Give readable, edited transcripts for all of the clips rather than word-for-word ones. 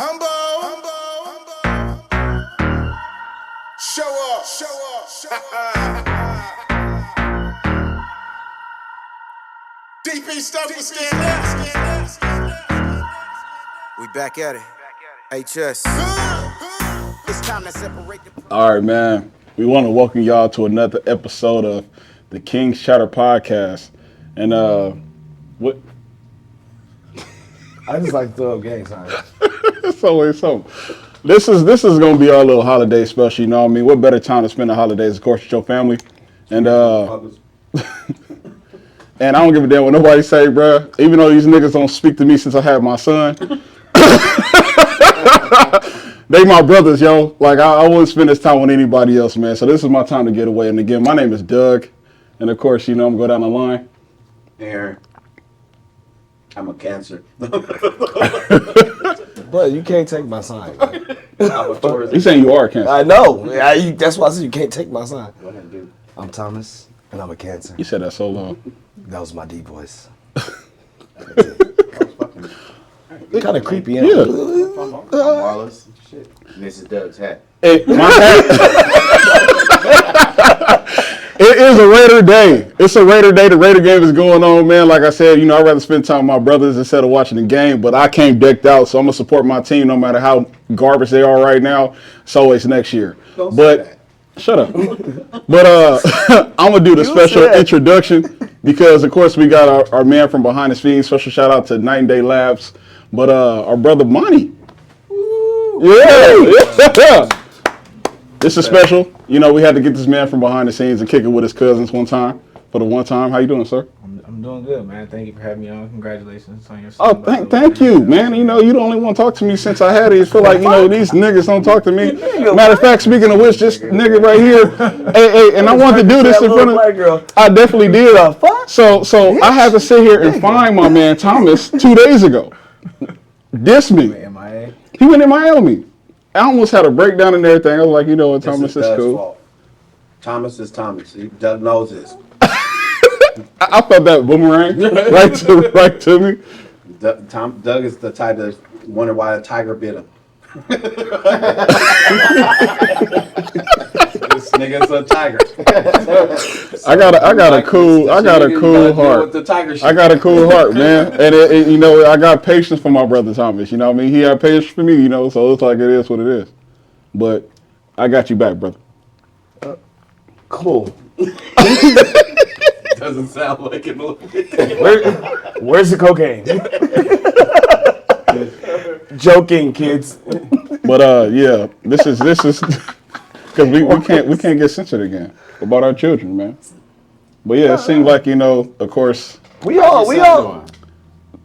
Humble. Show up. DP stuff was stand up. We back at it. HS. It's time to separate the... All right, man. We want to welcome y'all to another episode of the Kingz Chatter Podcast. And what? I just like to throw up gang signs. It's always something. This is gonna be our little holiday special. You know what I mean? What better time to spend the holidays, of course, with your family. And and I don't give a damn what nobody say, bruh. Even though these niggas don't speak to me since I had my son. They my brothers, yo. Like, I wouldn't spend this time with anybody else, man. So this is my time to get away. And again, my name is Doug. And of course, you know, I'm going to go down the line. Aaron. I'm a Cancer. But you can't take my sign. Man. I'm a Taurus. You saying you are a Cancer? I know. That's why I said you can't take my sign. Go ahead, dude. I'm Thomas, and I'm a Cancer. You said that so long. That was my deep voice. That was fucking... Kind of creepy, ain't Yeah. it? I'm Wallace. Shit. And this is Doug's hat. Hey, my hat. It is a Raider day. It's a Raider day. The Raider game is going on, man. Like I said, you know, I'd rather spend time with my brothers instead of watching the game, but I came decked out, so I'm going to support my team no matter how garbage they are right now. It's always next year. Don't But say shut up. But I'm going to do the special introduction because, of course, we got our man from behind the scenes. Special shout out to Night and Day Labs. But our brother Monty. Yeah. This is special. You know, we had to get this man from behind the scenes and kick it with his cousins one time. For the one time. How you doing, sir? I'm doing good, man. Thank you for having me on. Congratulations on your Oh, thank you, man. You know, you the only one talk to me since I had it. I feel like, you know, these niggas don't talk to me. Matter of fact, speaking of which, this nigga right here, hey, and I wanted to do this in front of, I definitely did. So I had to sit here and find my man Thomas 2 days ago. Diss me. MIA. He went in Miami. I almost had a breakdown and everything. I was like, you know what, This Thomas is Doug's cool. fault. Thomas is Thomas. Doug knows this. I felt that boomerang right to me. Doug is the type that wonder why a tiger bit him. This nigga's a tiger. I got a cool heart. The tiger shit. I got a cool heart, man. And you know, I got patience for my brother Thomas. You know what I mean? He had patience for me, you know, so it's like it is what it is. But I got you back, brother. Cool. Doesn't sound like it a little bit. Where's the cocaine? Joking, kids. But yeah, this is because we can't get censored again about our children, man. But yeah, it seems like, you know, of course. We all.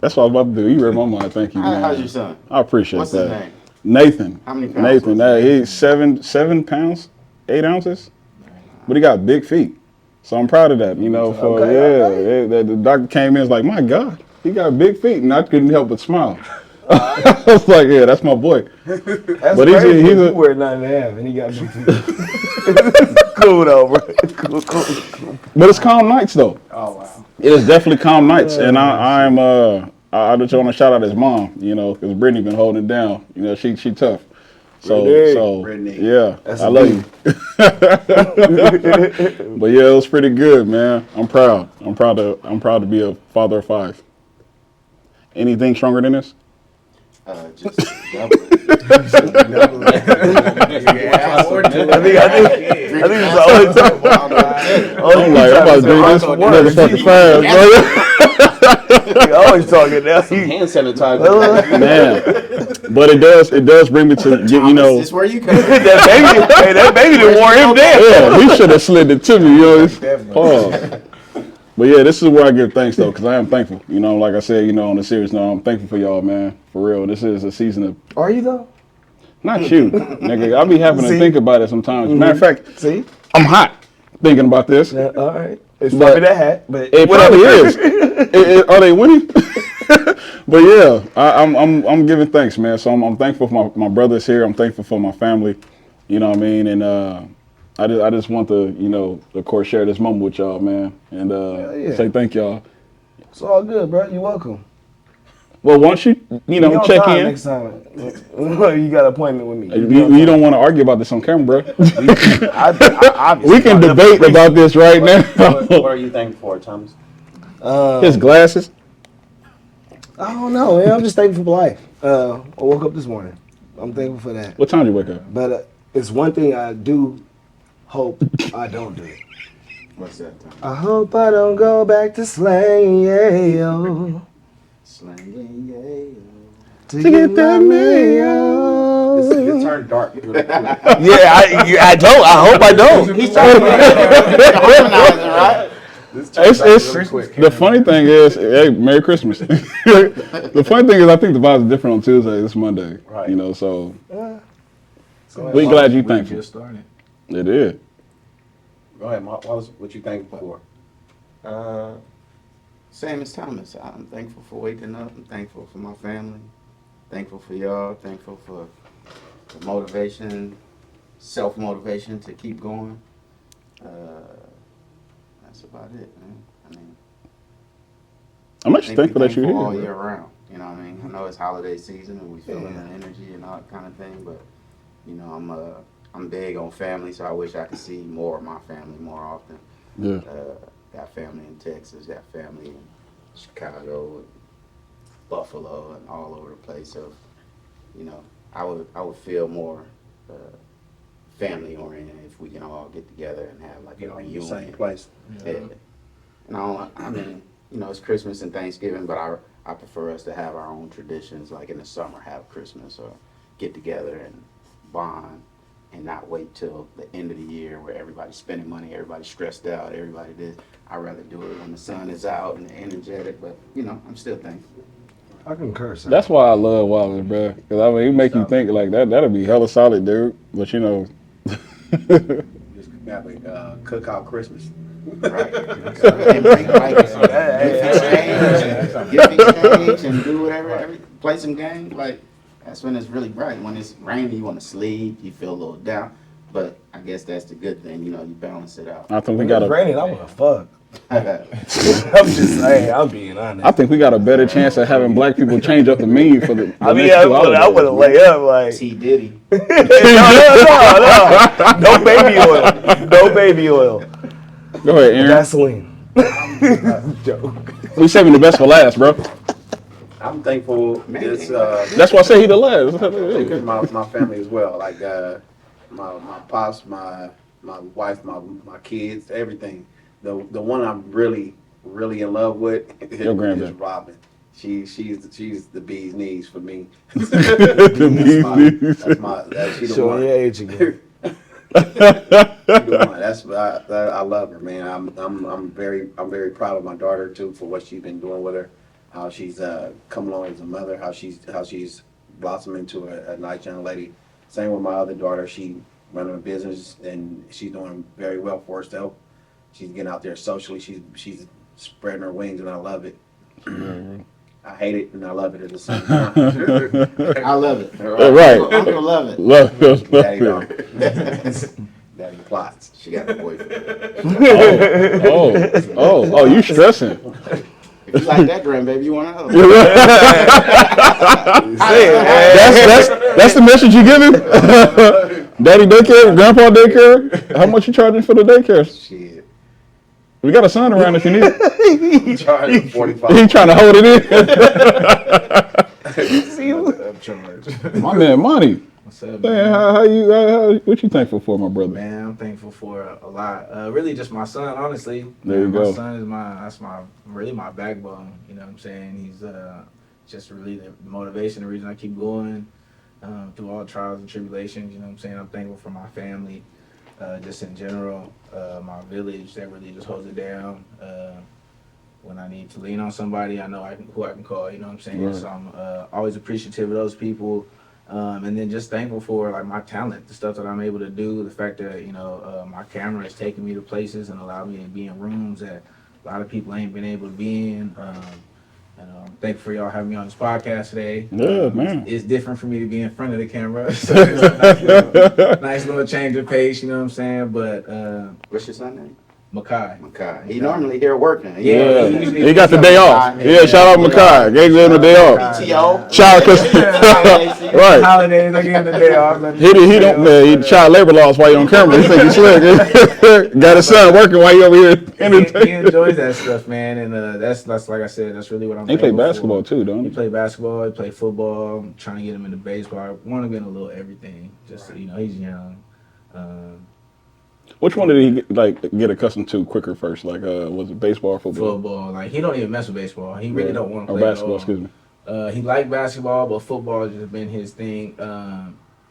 That's what I was about to do. You read my mind. Thank you, man. How's your son? I appreciate What's that. his name? Nathan. How many pounds? Nathan. He's 7 pounds, 8 ounces. But he got big feet. So I'm proud of that, you know. The doctor came in and was like, my God, he got big feet. And I couldn't help but smile. I was like, yeah, that's my boy. That's But he's crazy. a- He wear 9.5 and he got big feet. Cool though, bro. Cool. But it's calm nights, though. Oh, wow. It is definitely calm nights. And I just want to shout out his mom, you know, because Brittany been holding it down. You know, she tough. So Brittany. yeah, That's I love you. But yeah, it was pretty good, man. I'm proud. I'm proud to be a father of 5. Anything stronger than this? Just double it. I think it's the only time. I'm like, I'm about to drink this motherfucking fast, bro. He always talking now. Hand sanitizer. Man, but it does bring me to get, you know. This where you come from. that baby done wore him down. Yeah, he should have slid it to me, you know. Pause. But yeah, this is where I give thanks though, because I am thankful. You know, like I said, you know, on a serious note, I'm thankful for y'all, man. For real, this is a season of. Are you though? Not you, nigga. I be having to See? think about it sometimes. Matter of fact, See? I'm hot thinking about this. Yeah, all right. It's probably that hat, but It probably is. Are they winning? But yeah, I'm giving thanks, man. So I'm thankful for my brothers here. I'm thankful for my family. You know what I mean? And I just want to, you know, of course, share this moment with y'all, man, and yeah. say thank y'all. It's all good, bro. You're welcome. Well, once you Be on check time in. next time. You got an appointment with me. You don't want to argue about this on camera, bro. I We can debate about this right now. What are you thankful for, Thomas? His glasses. I don't know, man. I'm just thankful for life. I woke up this morning. I'm thankful for that. What time did you wake up? But it's one thing I do hope I don't do. What's that, Thomas? I hope I don't go back to slang, yeah, yo. Slang, yeah. To get that mayo. It turned dark. Yeah, I don't. I hope I don't. He's trying to harmonize it, right? The funny thing is, hey, Merry Christmas. The funny thing is, I think the vibes are different on Tuesday. It's Monday, Right. So we glad you thankful. Just started. It is. Go ahead, Wallace. What you thankful for? Same as Thomas. I'm thankful for waking up. I'm thankful for my family. Thankful for y'all. Thankful for the motivation, self-motivation to keep going. That's about it, man. I mean, I'm actually thankful that you're all here. year round. You know what I mean? I know it's holiday season and we feeling the energy and all that kind of thing, but I'm big on family, so I wish I could see more of my family more often. Yeah. Got family in Texas, got family in Chicago, and Buffalo, and all over the place. So, I would feel more family oriented if we can all get together and have like Get a on the reunion. same place. Yeah. And I mean, it's Christmas and Thanksgiving, but I prefer us to have our own traditions, like in the summer, have Christmas or get together and bond. And not wait till the end of the year where everybody's spending money, everybody's stressed out, everybody did. I'd rather do it when the sun is out and energetic, but I'm still thankful. I concur, sir. That's why I love Wallace, bro. Because I mean, he make you think like that. That'll be hella solid, dude. But Just have a cookout Christmas. Right. And bring gift exchange and do whatever, play some games. Like, that's when it's really bright. When it's rainy, you want to sleep, you feel a little down. But I guess that's the good thing, you balance it out. I think we When got it's a. raining, I want to fuck. I'm just saying, I'm being honest. I think we got a better chance of having black people change up the menu for the. I mean, next I two holidays, want to man. lay up like T. Diddy. no baby oil, no baby oil, Go ahead, Aaron. gasoline. We saving the best for last, bro. I'm thankful. This That's why I say he the last. because my family as well. Like my pops, my wife, my kids, everything. The one I'm really in love with Your is grandbaby. Robin. She's the bee's knees for me. The bee's That's she the Showing one. your age again. She the one. That's I love her, man. I'm very proud of my daughter too for what she's been doing with her. How she's come along as a mother. How she's blossomed into a nice young lady. Same with my other daughter. She running a business and she's doing very well for herself. She's getting out there socially. She's spreading her wings, and I love it. I hate it and I love it at the same time. I love it. Right. Uncle love it. Love. Daddy don't. Daddy plots. She got a boyfriend. Oh, you stressing. If you like that grandbaby, you want another. That's the message you giving? Daddy daycare, grandpa daycare. How much you charging for the daycare? Shit. We got a son around if you need it. Charged 45. He trying to hold it I'm charged. in. My man, Monty. What's up, Man, man? what you thankful for, my brother? Man, I'm thankful for a lot. Really, just my son. Honestly, There you my go. son is really my backbone. You know what I'm saying? He's just really the motivation, the reason I keep going through all trials and tribulations. You know what I'm saying? I'm thankful for my family, just in general, my village that really just holds it down. When I need to lean on somebody, I know who I can call. You know what I'm saying? Right. So I'm always appreciative of those people. And then just thankful for like my talent, the stuff that I'm able to do, the fact that my camera has taken me to places and allowed me to be in rooms that a lot of people ain't been able to be in. And I'm thankful for y'all having me on this podcast today. Yeah, man. It's different for me to be in front of the camera, so it's a nice little change of pace. You know what I'm saying? But What's your son's name? Makai. He normally here working. Yeah, usually he got the day off. Yeah, shout out Makai. Gave him the day off. PTO. Child, right. Holidays, I give him the day off. He don't man. He child labor laws while you on camera. He think he's slick. Got his son working while you over here He entertaining. enjoys that stuff, man, and that's like I said, that's really what I'm. He play thankful basketball for. too, don't He he? play basketball. He play football. I'm trying to get him into baseball. I want to get him a little everything. Just he's young. Which one did he get accustomed to quicker first? Like, was it baseball or football? Football, like he don't even mess with baseball. He really don't want to Or play basketball, at all. excuse me. He liked basketball, but football has just been his thing.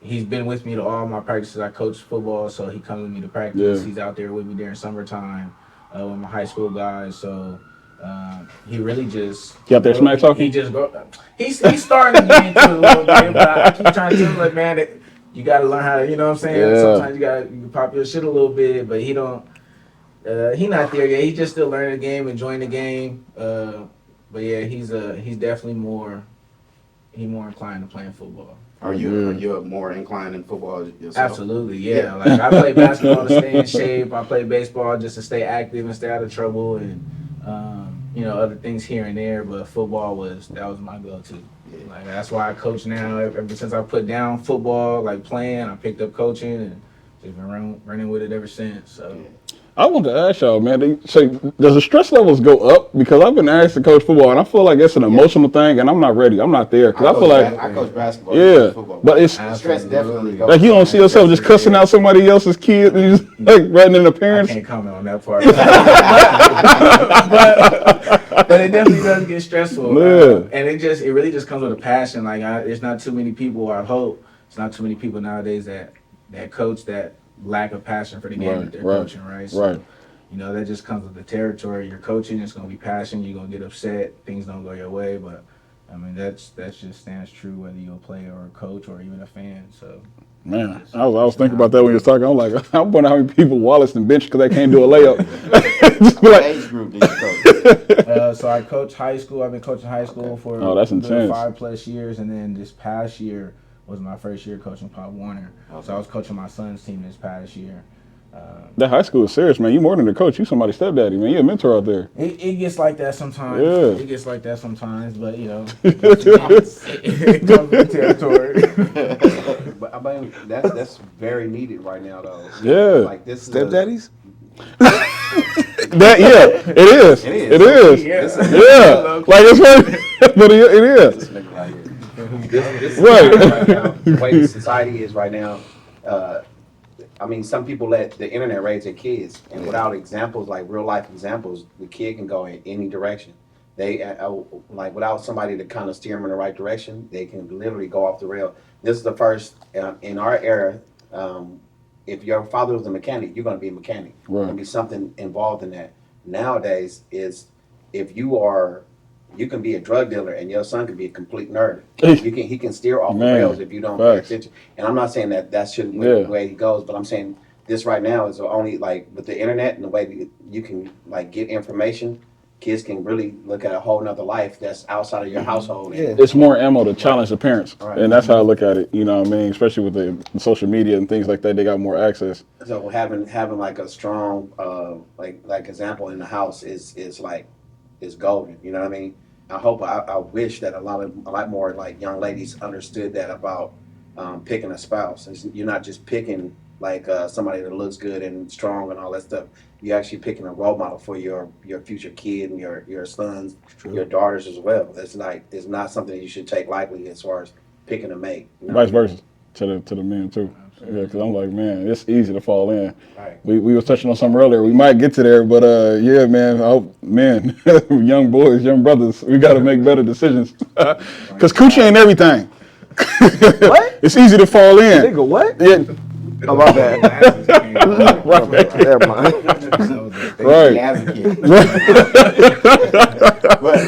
He's been with me to all my practices. I coach football, so he comes with me to practice. Yeah. He's out there with me during summertime with my high school guys. So he really just You out there smack talking? He just he's starting to get into a little bit, but I keep trying to tell him, like, man, that you got to learn how to, you know what I'm saying? Yeah. Sometimes you can pop your shit a little bit, but he don't. He not there yet. He's just still learning the game, enjoying the game. But yeah, he's definitely more inclined to playing football. Are you more inclined in football yourself? Absolutely, yeah. Like I play basketball to stay in shape. I play baseball just to stay active and stay out of trouble, and other things here and there. But football was my go-to. Like that's why I coach now. Ever since I put down football, like playing, I picked up coaching and just been running with it ever since. So. I want to ask y'all, man. Does the stress levels go up? Because I've been asked to coach football, and I feel like it's an emotional thing, and I'm not ready. I'm not there because I feel like I coach basketball. yeah, football, but it's stress definitely goes. like you don't see yourself just cussing out somebody else's kid and you just like writing in the I parents. can't comment on that part. but it definitely does get stressful. Yeah. And it really just comes with a passion. Like there's not too many people, I hope, it's not too many people nowadays that coach that lack of passion for the game that they're coaching, right? So, Right. that just comes with the territory. You're coaching, it's going to be passion. You're going to get upset. Things don't go your way. But, I mean, that's just stands true whether you're a player or a coach or even a fan. So, Man, I was thinking about that when you was talking. I'm like, I wonder how many people Wallace and bench because they can't do a layup. Just be What like, age group did you coach? so I coach high school. I've been coaching high school for Oh, that's intense. 5+ years. And then this past year was my first year coaching Pop Warner. So I was coaching my son's team this past year. that high school is serious, man. You more than a coach. You somebody's stepdaddy, man. You a mentor out there. It gets like that sometimes. Yeah. It gets like that sometimes, but it comes with territory. But I mean, that's very needed right now, though. Yeah. Like this is Stepdaddies? That it is. It is. Yeah. Like it's right, but it is. This nigga right here. This Right. now, the way the society is right now. I mean, some people let the internet raise their kids, and without examples, like real life examples, the kid can go in any direction. They like without somebody to kind of steer them in the right direction, they can literally go off the rail. This is the first in our era. If your father was a mechanic, you're going to be a mechanic. Right. There's going to be something involved in that. Nowadays, is if you can be a drug dealer and your son can be a complete nerd. He can steer off the rails if you don't pay attention. And I'm not saying that shouldn't be the way he goes, but I'm saying this right now is only like with the internet and the way that you can like get information. Kids can really look at a whole nother life that's outside of your household. Yeah. It's more ammo to challenge the parents, Right. and that's how I look at it. You know what I mean? Especially with the social media and things like that, they got more access. So having like a strong like example in the house is golden. You know what I mean? I wish that a lot more like young ladies understood that about picking a spouse. You're not just picking like somebody that looks good and strong and all that stuff. You're actually picking a role model for your future kid and your sons, your daughters as well. It's not something you should take lightly as far as picking a mate. You know? Vice versa to the men too. Yeah, because I'm like, man, it's easy to fall in. Right. We was touching on something earlier. We might get to there, but yeah, man. Young boys, young brothers, we got to make better decisions. Because coochie ain't everything. What? It's easy to fall in. Nigga, what? Yeah. Oh, my bad. Never mind. Right. But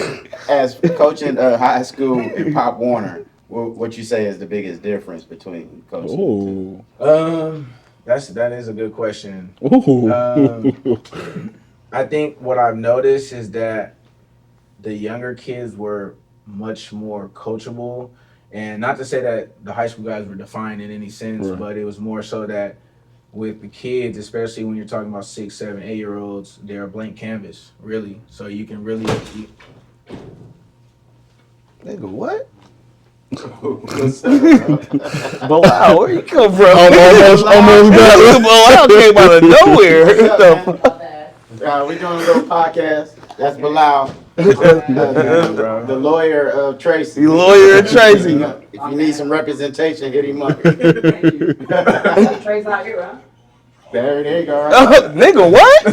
as coaching high school in Pop Warner, what you say is the biggest difference between coaching? Ooh. That is a good question. Ooh. I think what I've noticed is that the younger kids were much more coachable, and not to say that the high school guys were defined in any sense, Right. but it was more so that with the kids, especially when you're talking about 6, 7, 8-year-olds, they're a blank canvas, really. So you can really. Nigga, what? Bilal, where you come from? Almost got it. Bilal came out of nowhere. We're doing a little podcast. That's Bilal, the lawyer of Tracy. The lawyer of Tracy. If you need some representation, hit him up. Trey's not here, huh? There you go. Nigga, what?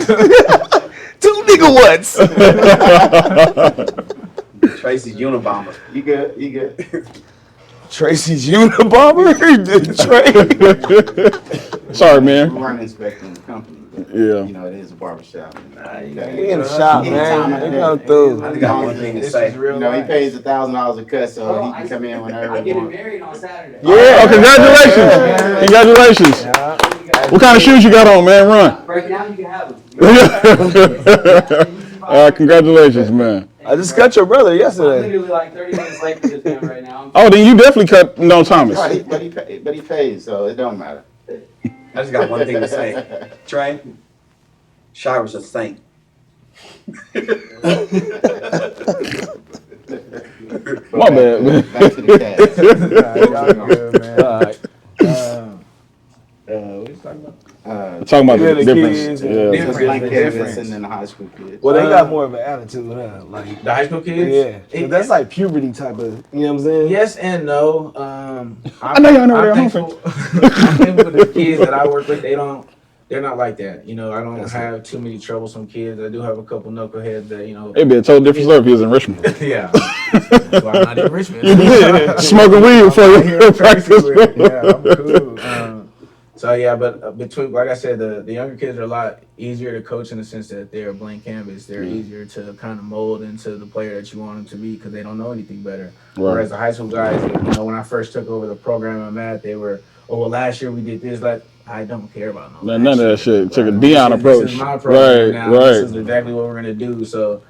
2 nigga whats? Tracy's Unabomber. You good? Tracy's Unabomber? Trey. Sorry, man. We weren't inspecting the company, but Yeah. you know, it is a barbershop. You in the shop, man. They come through. I got one thing to This say. is real You know, he life. pays $1,000 a cut, so he can come in whenever I'm he getting wants. married on Saturday. Oh, congratulations. Congratulations. What kind of shoes you got on, man? Run. Break it down, you can have them. Congratulations, man. I just cut your brother I'm yesterday. literally like 30 minutes late for this man right now. Oh, then you definitely cut No Thomas. Right, but he pays, so it don't matter. I just got one thing to say. Trey, Shira's a saint. My bad, man. Back to the cast. Y'all good, man. What are you talking about? Talking about Yeah, the the difference. kids, Yeah. Difference. Blank The canvas difference. and then the high school kids. Well, they got more of an attitude, huh? Like, The high school kids? yeah. 'Cause that's like puberty type of, you know what I'm saying? Yes and no. I know y'all know I'm they're thankful, I'm thankful for the kids that I work with. They're not like that. You know, I don't have too many troublesome kids. I do have a couple knuckleheads that, you know. It'd be a total different story if he was in Richmond. Yeah. That's why I'm not in Richmond. Smoking weed before I'm here you in practice. Tracy with it. Yeah, I'm cool. So yeah, but between, like I said, the younger kids are a lot easier to coach in the sense that they're a blank canvas. They're easier to kind of mold into the player that you want them to be because they don't know anything better. Right. Whereas the high school guys, you know, when I first took over the program I'm at, they were, oh well, last year we did this. Like, I don't care about None of that shit. Took a This Dion is- approach. This is my program now. This is Right. exactly what we're gonna do. So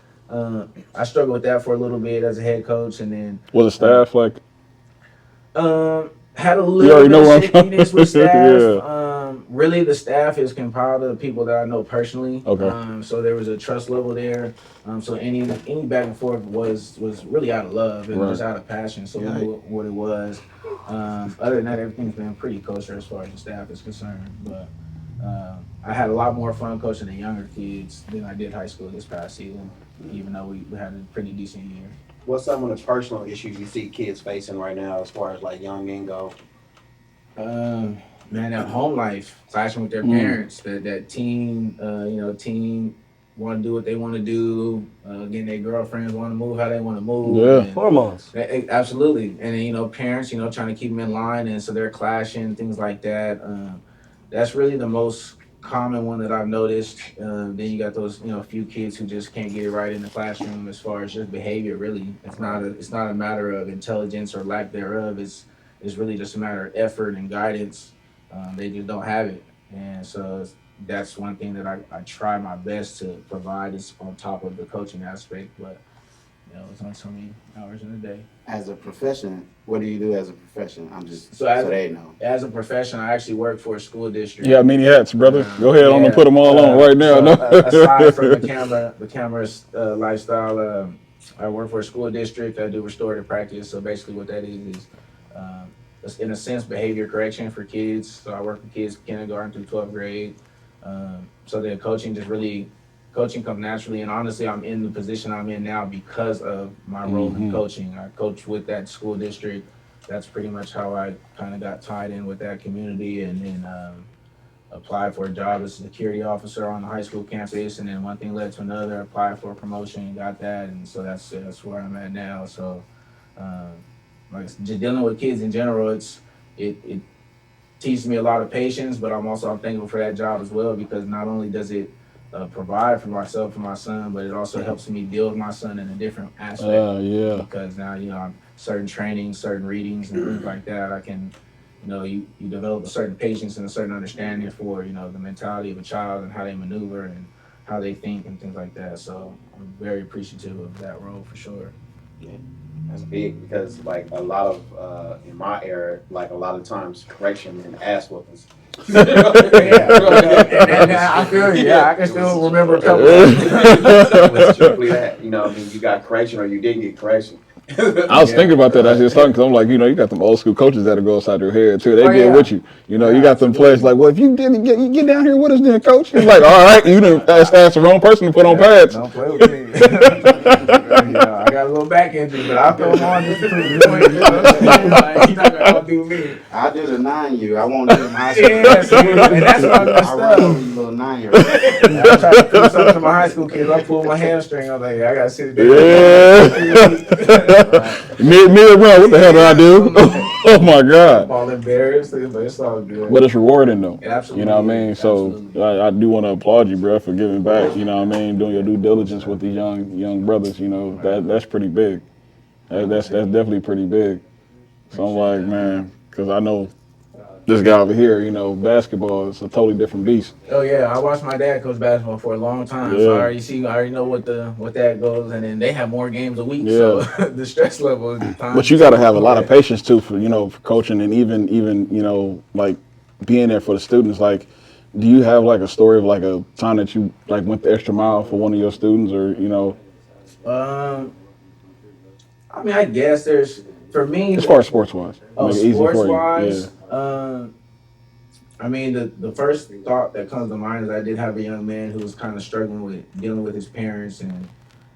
I struggled with that for a little bit as a head coach, and then Was the staff like? had a You little already bit know where I'm of shakiness with staff. Yeah. Really, the staff is compiled of people that I know personally. Okay. So there was a trust level there. So any back and forth was really out of love and Right. just out of passion. So we knew what it was. Other than that, everything's been pretty kosher as far as the staff is concerned. But I had a lot more fun coaching the younger kids than I did high school this past season, even though we had a pretty decent year. What's some of the personal issues you see kids facing right now as far as like young and go? Man, that home life, clashing with their parents, that teen, teen want to do what they want to do, again, their girlfriends want to move how they want to move. Yeah. and- Hormones. Absolutely. And then, parents, trying to keep them in line, and so they're clashing, things like that. That's really the most common one that I've noticed. Then you got those, a few kids who just can't get it right in the classroom as far as just behavior, really. It's not a matter of intelligence or lack thereof. It's really just a matter of effort and guidance. They just don't have it. And so that's one thing that I try my best to provide is on top of the coaching aspect. But, it's only so many hours in a day. As a profession, what do you do as a profession? I'm just So so they know. As a profession, I actually work for a school district. You got many hats, brother. Go ahead on and Yeah. put them all on right now. So, No. aside from the camera's lifestyle, I work for a school district. I do restorative practice. So basically, what that is in a sense behavior correction for kids. So I work with kids kindergarten through 12th grade. So then coaching comes naturally, and honestly, I'm in the position I'm in now because of my role in coaching. I coach with that school district. That's pretty much how I kind of got tied in with that community, and then applied for a job as a security officer on the high school campus, and then one thing led to another. Applied for a promotion, got that, and so that's where I'm at now. So, like just dealing with kids in general, it teaches me a lot of patience, but I'm thankful for that job as well because not only does it provide for myself and my son, but it also helps me deal with my son in a different aspect. Yeah. Because now, I'm certain trainings, certain readings and things like that, I can, you develop a certain patience and a certain understanding for, the mentality of a child and how they maneuver and how they think and things like that. So I'm very appreciative of that role for sure. That's big because like a lot of in my era, like a lot of times correction and ass whoopings. And I feel you. Yeah, I can still remember a couple. It was strictly that, you know, I mean, you got correction or you didn't get correction. I was thinking about that as you was talking, because I'm like, you got them old school coaches that'll go inside your head too. They get with you. You got them players like, well, if you didn't you get down here with us, then coach. He's like, all right, you didn't ask the wrong person to put on pads. Don't play with me. I got a little back injury, but I'll throw him on just to prove the point. You know what I'm saying? Like, he's not gonna outdo me. I did a 9-year. I won't do high school. Yeah, see, and that's what I messed I up. run these little 9-year. I tried to prove something to my high school kids. I pulled my hamstring. I was like, I gotta sit there. Yeah. Mid run, what the hell did I do? Oh my God. All embarrassed, but it's all good. But it's rewarding though. Absolutely. You know what I mean? So I do want to applaud you, bro, for giving back. You know what I mean? Doing your due diligence with these young brothers. You know that's pretty big. That's definitely pretty big. So I'm like, man, because I know this guy over here. Basketball is a totally different beast. Oh yeah, I watched my dad coach basketball for a long time, so I already know what that goes, and then they have more games a week, so the stress level is time. But you got to have a lot of patience too for coaching and even like being there for the students. Like, do you have like a story of like a time that you like went the extra mile for one of your students, or I mean, I guess there's for me as far as sports wise. Sports wise. I mean, the first thought that comes to mind is I did have a young man who was kind of struggling with dealing with his parents and,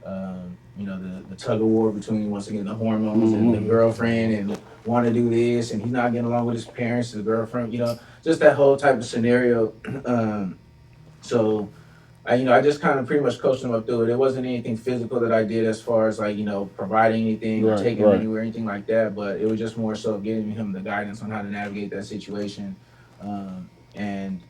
the tug of war between, once again, the hormones and the girlfriend and want to do this and he's not getting along with his parents, his girlfriend, just that whole type of scenario. So I just kind of pretty much coached him up through it. It wasn't anything physical that I did as far as providing anything, or taking him anywhere, anything like that. But it was just more so giving him the guidance on how to navigate that situation. And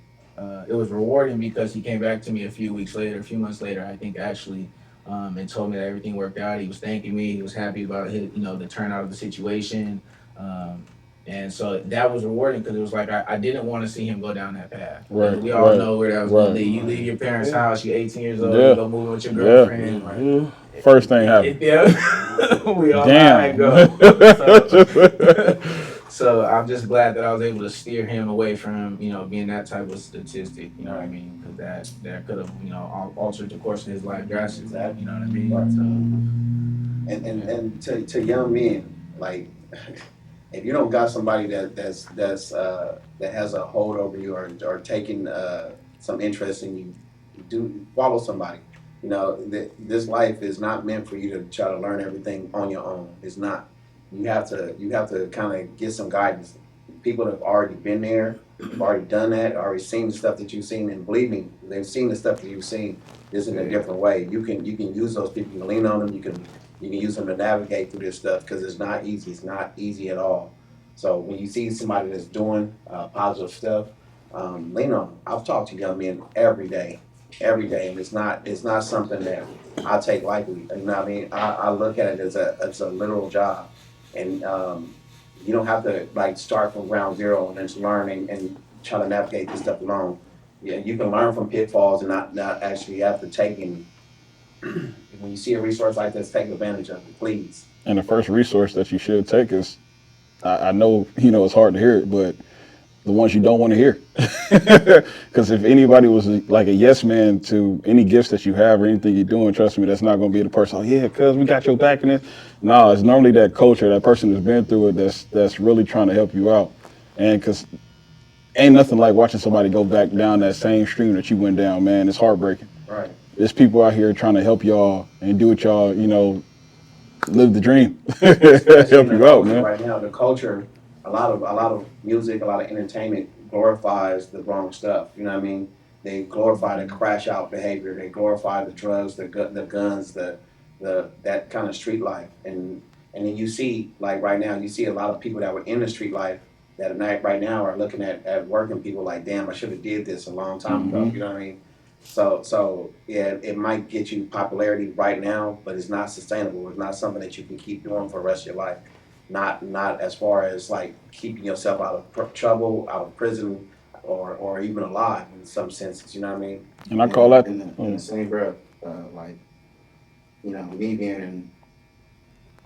it was rewarding because he came back to me a few months later, I think actually, and told me that everything worked out. He was thanking me. He was happy about the turnout of the situation. And so that was rewarding because it was like I didn't want to see him go down that path. We all know where that was going to lead. You leave your parents' house, you're 18 years old, you go move with your girlfriend. First thing happened. We all Damn. go. So I'm just glad that I was able to steer him away from, being that type of statistic, you know what I mean? Because that could have, altered the course of his life drastically, you know what I mean? So. And to young men, like, if you don't got somebody that has a hold over you or taking some interest in you, do follow somebody. This life is not meant for you to try to learn everything on your own. It's not. You have to kind of get some guidance. People that have already been there, have already done that, already seen the stuff that you've seen, and believe me, they've seen the stuff that you've seen. Just in a different way. You can use those people. You can lean on them. You can use them to navigate through this stuff because it's not easy. It's not easy at all. So when you see somebody that's doing positive stuff, lean on them. I've talked to young men every day, and it's not something that I take lightly. You know what I mean? I look at it as a literal job. And you don't have to start from ground zero and just learn and try to navigate this stuff alone. Yeah, you can learn from pitfalls and not actually have to take any. When you see a resource like this, take advantage of it, please. And the first resource that you should take is, I know it's hard to hear it, but the ones you don't want to hear. Because if anybody was like a yes man to any gifts that you have or anything you're doing, trust me, that's not going to be the person, oh yeah, cuz we got your back in it. No, it's normally that coach or that person who's been through it that's really trying to help you out. And because ain't nothing like watching somebody go back down that same stream that you went down, man. It's heartbreaking. Right. There's people out here trying to help y'all and do what y'all, live the dream. Help you out, man. Right now, the culture, a lot of music, a lot of entertainment glorifies the wrong stuff. You know what I mean? They glorify the crash out behavior. They glorify the drugs, the guns, that kind of street life. And then you see, like right now, you see a lot of people that were in the street life that right now are looking at working people like, damn, I should have did this a long time ago. You know what I mean? So yeah, it might get you popularity right now, but it's not sustainable. It's not something that you can keep doing for the rest of your life. Not as far as keeping yourself out of trouble, out of prison, or even alive in some senses. You know what I mean? And I call that in the same breath, me being,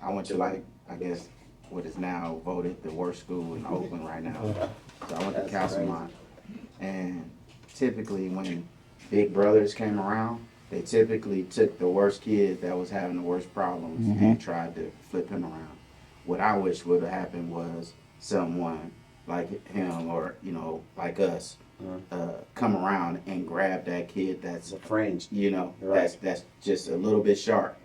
I went to I guess what is now voted the worst school in Oakland right now. So I went to Castlemont, and typically when big brothers came around, they typically took the worst kid that was having the worst problems and tried to flip him around. What I wish would have happened was someone like him or, like us, come around and grab that kid that's a fringe, right. that's just a little bit sharp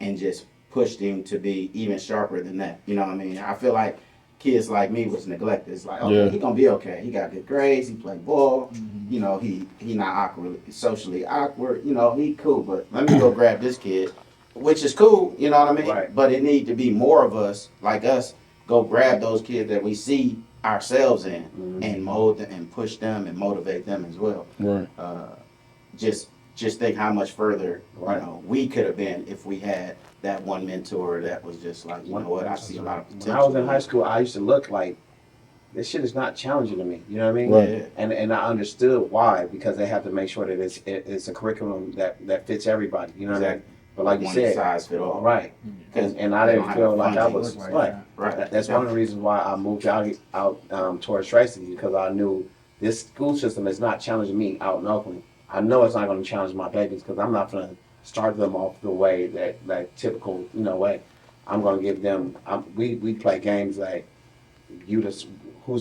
and just pushed him to be even sharper than that. You know what I mean? I feel like kids like me was neglected. It's like, okay, he gonna be okay. He got good grades. He played ball. He not awkward, socially awkward. He cool. But let me go grab this kid, which is cool. You know what I mean? Right. But it need to be more of us, like us, go grab those kids that we see ourselves in and mold them and push them and motivate them as well. Right. Just think how much further we could have been if we had that one mentor that was just like, you know what, I see a lot of potential. When I was in high school, I used to look like, this shit is not challenging to me. You know what I mean? Right. Yeah. And I understood why, because they have to make sure that it's a curriculum that fits everybody. You know what I mean? But like you One said, size fit all. right? And I didn't feel like I was right. Right. That's one of the reasons why I moved out towards Tracy, because I knew this school system is not challenging me out in Oakland. I know it's not going to challenge my babies, because I'm not going to start them off the way that typical way. I'm going to give them. We play games like who's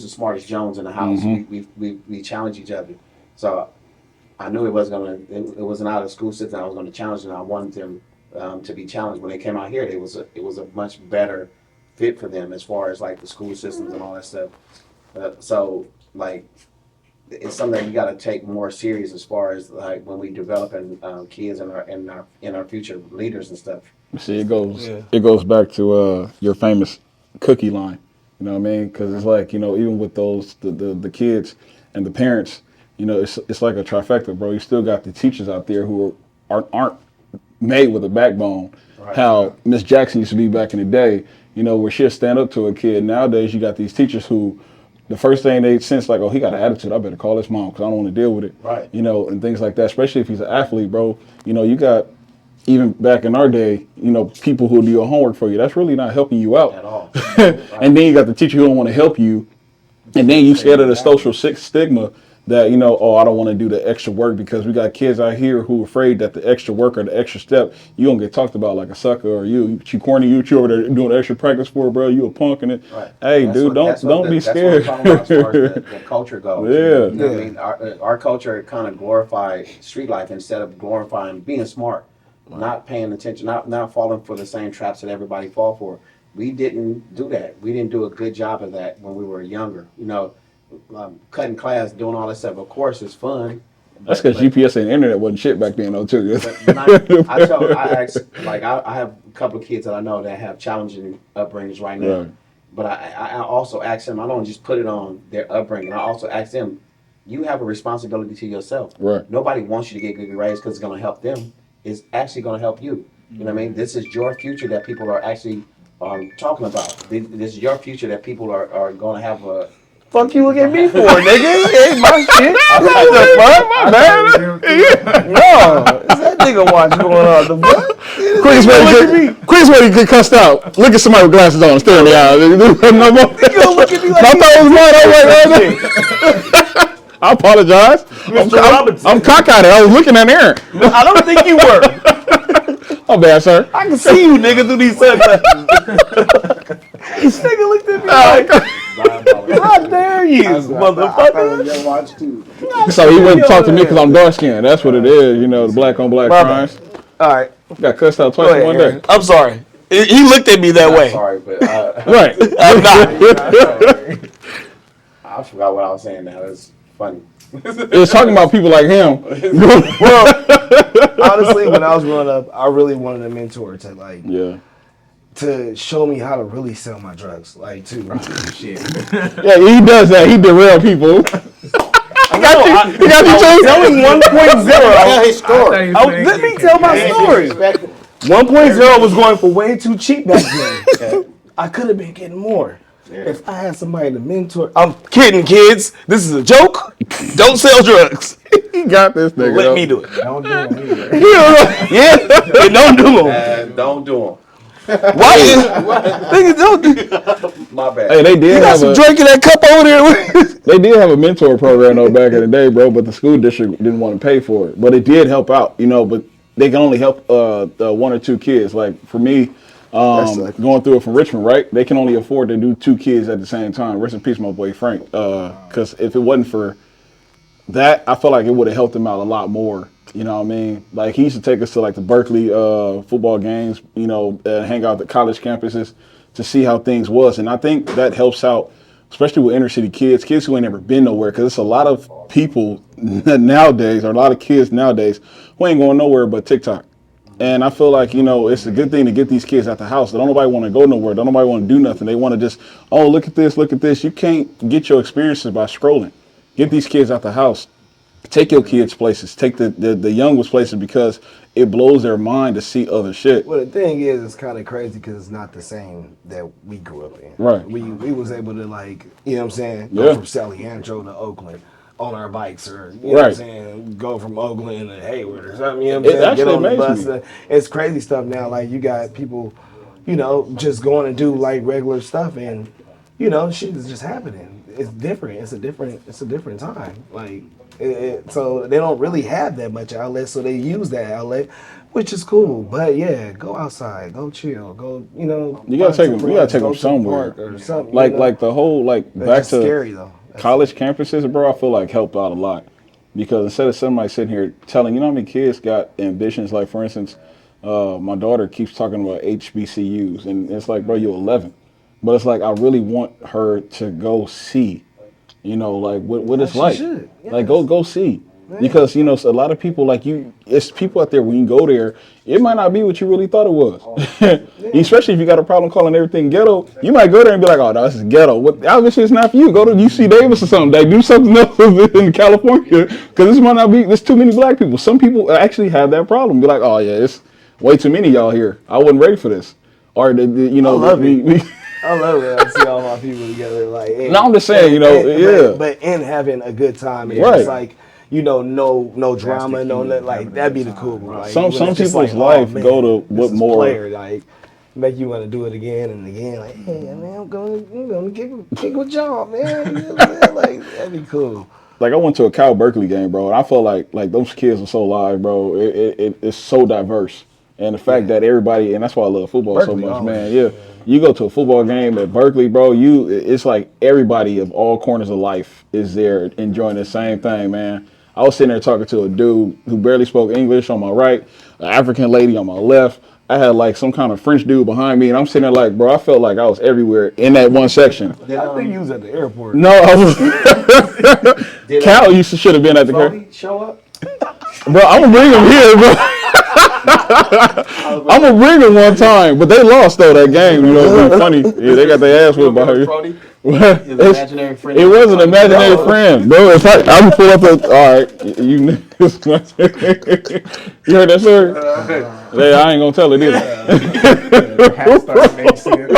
the smartest Jones in the house. We challenge each other. So I knew it wasn't out of the school system I was going to challenge them. I wanted them to be challenged. When they came out here, it was a much better fit for them as far as like the school systems and all that stuff. So it's something that you got to take more serious as far as like when we developing kids and our future leaders and stuff. See, it goes back to your famous cookie line. You know what I mean? Because it's like, even with those the kids and the parents, it's like a trifecta, bro. You still got the teachers out there who aren't made with a backbone. Right. How Miss Jackson used to be back in the day, where she'll stand up to a kid. Nowadays, you got these teachers who, the first thing they sense like, oh, he got an attitude, I better call his mom because I don't want to deal with it. Right. And things like that, especially if he's an athlete, bro. You got, even back in our day, people who do your homework for you. That's really not helping you out. At all. And then you got the teacher who don't want to help you. And then you scared of the social stigma that, I don't want to do the extra work, because we got kids out here who are afraid that the extra work or the extra step, you don't get talked about like a sucker, or you corny, you over there doing extra practice for, bro, you a punk in it. Right. Hey, don't be scared. That's what I'm talking about as far as the culture goes. Yeah. You know what I mean? Our culture kind of glorified street life instead of glorifying being smart, not paying attention, not falling for the same traps that everybody fall for. We didn't do that. We didn't do a good job of that when we were younger. Cutting class, doing all that stuff. Of course, it's fun. That's because GPS and internet wasn't shit back then, though, too. I have a couple of kids that I know that have challenging upbringings right now. Right. But I also ask them, I don't just put it on their upbringing. I also ask them, you have a responsibility to yourself. Right. Nobody wants you to get good grades because it's going to help them. It's actually going to help you. You know what I mean? This is your future that people are actually talking about. This is your future that people are going to have a... Fuck you look at me for, nigga? It ain't my shit. What the fuck? My bad. No, it's that nigga watch going on. The fuck? Quickest way to get cussed out. Look at somebody with glasses on and stare in the eye. No more. Nigga look at me like I thought it was mine. I apologize. I'm cockeyed. I was looking at Aaron. I don't think you were. Oh, bad, sir. I can see you, nigga, through these sunglasses. This nigga looked at me like, how dare you, motherfucker? So he wouldn't talk to me because I'm dark skinned. That's what it is, the black on black crimes. All right. Got cussed out twice in one day. I'm sorry. He looked at me that way. Sorry, but... Right. I'm not. I forgot what I was saying now. It's funny. It's talking about people like him. Well, honestly, when I was growing up, I really wanted a mentor to show me how to really sell my drugs, Shit. Yeah, he does that. He derail people. He got you Selling 1.0. Yeah, his story. Let me tell my story. 1.0 was going for way too cheap back then. I could have been getting more. If I had somebody to mentor. I'm kidding, kids. This is a joke. Don't sell drugs. He got this nigga. Let me do it. Don't do it either. Yeah, and don't do them. Don't do them. Nigga, don't do. My bad. Hey, they did You got have some a drink in that cup over there. they did have a mentor program though back in the day, bro. But the school district didn't want to pay for it. But it did help out, But they can only help one or two kids. Like for me, going through it from Richmond, right? They can only afford to do 2 kids at the same time. Rest in peace, my boy Frank. Because if it wasn't for that, I feel like it would have helped him out a lot more. You know what I mean? Like he used to take us to like the Berkeley football games, hang out at the college campuses to see how things was. And I think that helps out, especially with inner city kids who ain't never been nowhere. Because it's a lot of people nowadays, or a lot of kids nowadays, who ain't going nowhere but TikTok. And I feel like, it's a good thing to get these kids out the house. Don't nobody want to go nowhere. Don't nobody want to do nothing. They want to just, look at this. You can't get your experiences by scrolling. Get these kids out the house. Take your kids places. Take the youngest places because it blows their mind to see other shit. Well, the thing is, it's kind of crazy because it's not the same that we grew up in. Right. We was able to go from Sally Antro to Oakland on our bikes, or you know what I'm saying, go from Oakland to Hayward or something. You know what I'm saying? Get on the bus. It's crazy stuff now. Like you got people, just going to do like regular stuff, and shit is just happening. It's different. It's a different time. Like. So they don't really have that much outlet, so they use that outlet, which is cool. But yeah, go outside, go chill, go. You gotta take them somewhere. Or something, like the whole back to scary though. College campuses, bro. I feel like helped out a lot because instead of somebody sitting here telling, how many kids got ambitions. Like for instance, my daughter keeps talking about HBCUs, and it's like, bro, you're 11, but it's like I really want her to go see. What it's like. Should. Yes. Like, go see. Man. Because, a lot of people, it's people out there, when you go there, it might not be what you really thought it was. Especially if you got a problem calling everything ghetto, you might go there and be like, oh, no, this is ghetto. Obviously, it's not for you. Go to UC Davis or something. Like, do something else in California. Because this might not be, there's too many black people. Some people actually have that problem. Be like, oh, yeah, it's way too many of y'all here. I wasn't ready for this. Or, I love it. I love it. I see all my people together. No, I'm just saying, But in having a good time. And just like, no drama, that'd be the cool. Like, some people's life go to what more. Player, make you want to do it again and again. Like, hey, man, I'm gonna kick with y'all, man. That'd be cool. Like I went to a Cal Berkeley game, bro, and I felt like those kids are so live, bro. It's so diverse. And the fact that everybody, and that's why I love football Berkeley, so much, man. Yeah. You go to a football game at Berkeley, bro, it's like everybody of all corners of life is there enjoying the same thing, man. I was sitting there talking to a dude who barely spoke English on my right, an African lady on my left. I had some kind of French dude behind me, and I'm sitting there like, bro, I felt like I was everywhere in that one section. I think you was at the airport. No, I was. Cal should have been at the airport. Show up? Bro, I'm going to bring him here, bro. I'm gonna bring him one time, but they lost though that game. It's funny. Yeah, they got their ass whipped by her. Imaginary friend. It was an imaginary friend, bro. It's like I'm gonna pull up all right, you niggas. You heard that story? Yeah, I ain't gonna tell it either. Hat started making sense.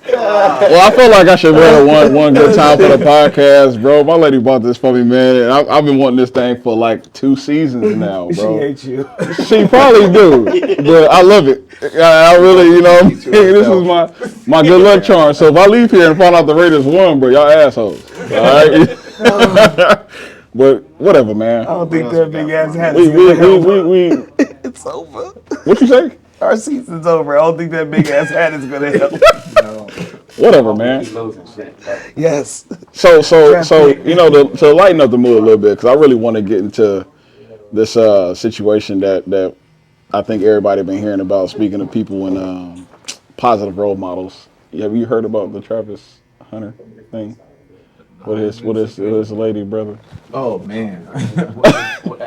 Well, I feel like I should wear one good time for the podcast, bro. My lady bought this for me, man, and I've been wanting this thing for 2 seasons now, bro. She hates you. She probably do, but I love it. I really, this is my good luck charm. So if I leave here and find out the Raiders won, bro, y'all assholes. All right. But whatever, man. I don't think that big ass hat is gonna help. It's over. What you say? Our season's over. I don't think that big ass hat is gonna help. No. Whatever, man. Yes. So to lighten up the mood a little bit, because I really want to get into this situation that I think everybody been hearing about. Speaking of people and positive role models, have you heard about the Travis Hunter thing? What is the lady brother? Oh man.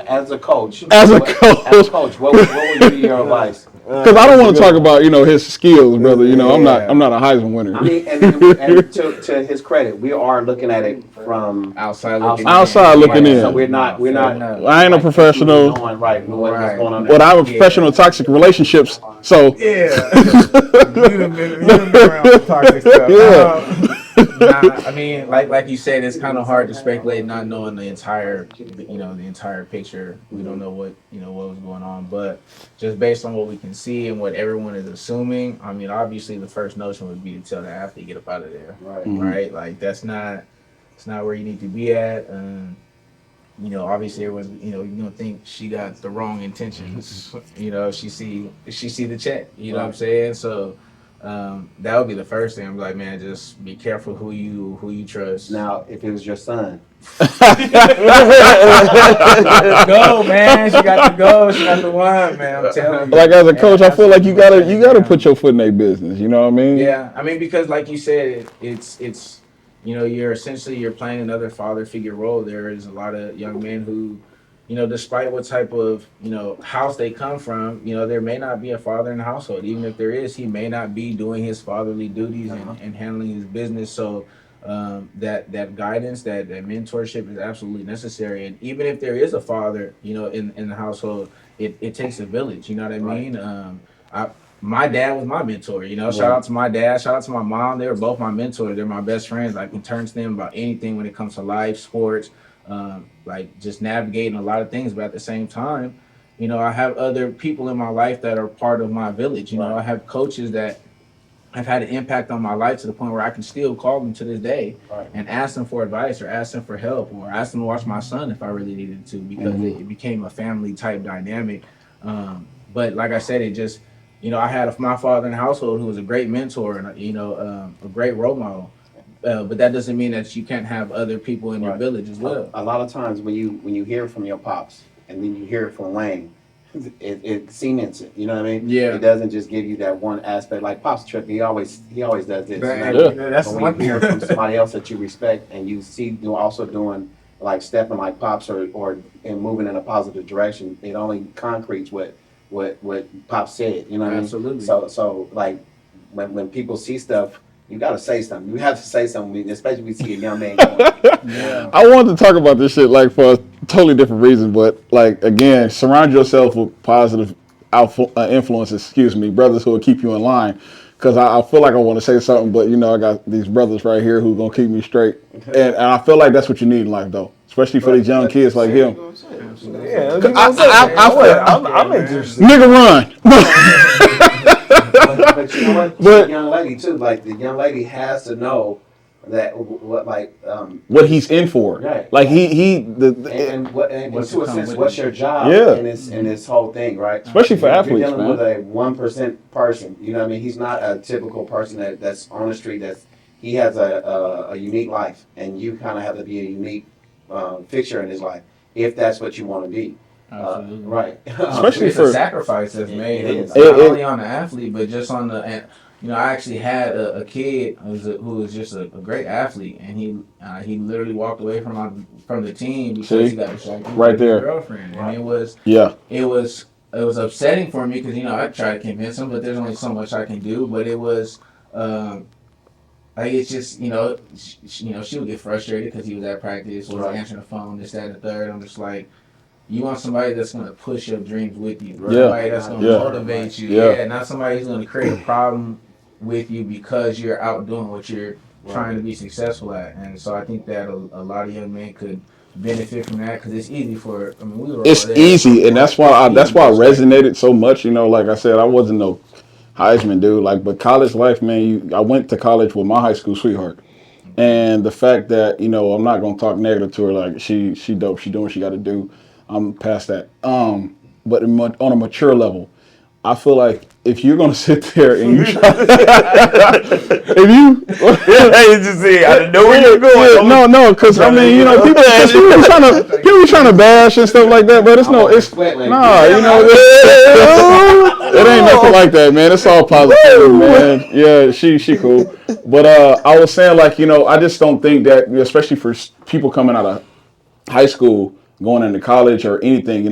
As a coach, what would be your advice? Because I don't want to talk about his skills, brother. I'm not a Heisman winner. I mean, and to his credit, we are looking at it from outside looking in. So we're not. I ain't a professional. What's going on? But I'm a professional in toxic relationships. So yeah, you done been around toxic stuff. Yeah. Nah, I mean, like you said, it's kind of hard to speculate, not knowing the entire picture. We don't know what was going on, but just based on what we can see and what everyone is assuming, I mean, obviously the first notion would be to tell the athlete get up out of there, right? Like it's not where you need to be at. Obviously everyone's, you're gonna think she got the wrong intentions. She see the check. You know what I'm saying? So. That would be the first thing. I'm like, man, just be careful who you trust. Now, if it was your son, go, man. She got to go. She got the one, man. I'm telling you. Like as a coach, I feel like you gotta put your foot in their business. You know what I mean? Yeah, I mean because like you said, it's you're playing another father figure role. There is a lot of young men who. Despite what type of, house they come from, there may not be a father in the household. Even if there is, he may not be doing his fatherly duties and handling his business. So that guidance, that mentorship is absolutely necessary. And even if there is a father, in the household, it takes a village. You know what I mean? My dad was my mentor. Shout out to my dad. Shout out to my mom. They were both my mentors. They're my best friends. I can turn to them about anything when it comes to life, sports. Like just navigating a lot of things, but at the same time, I have other people in my life that are part of my village. I have coaches that have had an impact on my life to the point where I can still call them to this day and ask them for advice or ask them for help or ask them to watch my son if I really needed to, because it became a family type dynamic. But like I said, it just, I had my father in the household who was a great mentor and, a great role model. But that doesn't mean that you can't have other people in your village as well. A lot of times when you hear from your pops and then you hear it from Wayne, it cements it. You know what I mean? Yeah. It doesn't just give you that one aspect. Like Pops Trick, he always does this. That's when you hear from somebody else that you respect and you see you also doing like stepping like Pops or and moving in a positive direction, it only concretes what Pops said. You know what I mean? Absolutely. So like when people see stuff. You gotta say something. You have to say something, especially when you see a young man going. I wanted to talk about this shit like for a totally different reason, but like again, surround yourself with positive influences. Brothers who will keep you in line. Because I feel like I want to say something, but I got these brothers right here who gonna keep me straight, and I feel like that's what you need in life, though, especially for these young kids like him. Yeah, I'm interested. Nigga, run. But you know what? The young lady too. Like the young lady has to know that what he's in for. Right. Like and to a sense, what's your job in this whole thing, right? Especially for athletes, you're dealing man. with a 1% person. You know what I mean? He's not a typical person that's on the street. He has a unique life, and you kind of have to be a unique fixture in his life if that's what you want to be. Absolutely. Right. Especially it's a sacrifice that's made, not only on the athlete, but just on the. And, I actually had a kid who was just a great athlete, and he literally walked away from the team because he got distracted right with there. his girlfriend, and it was upsetting for me because I tried to convince him, but there's only so much I can do. But it was like it's just she would get frustrated because he was at practice, wasn't answering the phone, this, that, and the third. I'm just like. You want somebody that's going to push your dreams with you, somebody that's going to motivate you, not somebody who's going to create a problem with you because you're out doing what you're trying to be successful at. And so I think that a lot of young men could benefit from that because it's easy for. I mean, we were. It's easy, and that's why I resonated so much. Like I said, I wasn't no Heisman dude. But college life, man. I went to college with my high school sweetheart. And the fact that I'm not gonna talk negative to her, like she dope, she doing what she got to do. I'm past that. But on a mature level, I feel like if you're gonna sit there and I didn't know where you're going. No, because I mean, people trying to bash and stuff like that, but it's it ain't nothing like that, man. It's all positive, man. Yeah, she cool. But I was saying, I just don't think that, especially for people coming out of high school, going into college or anything,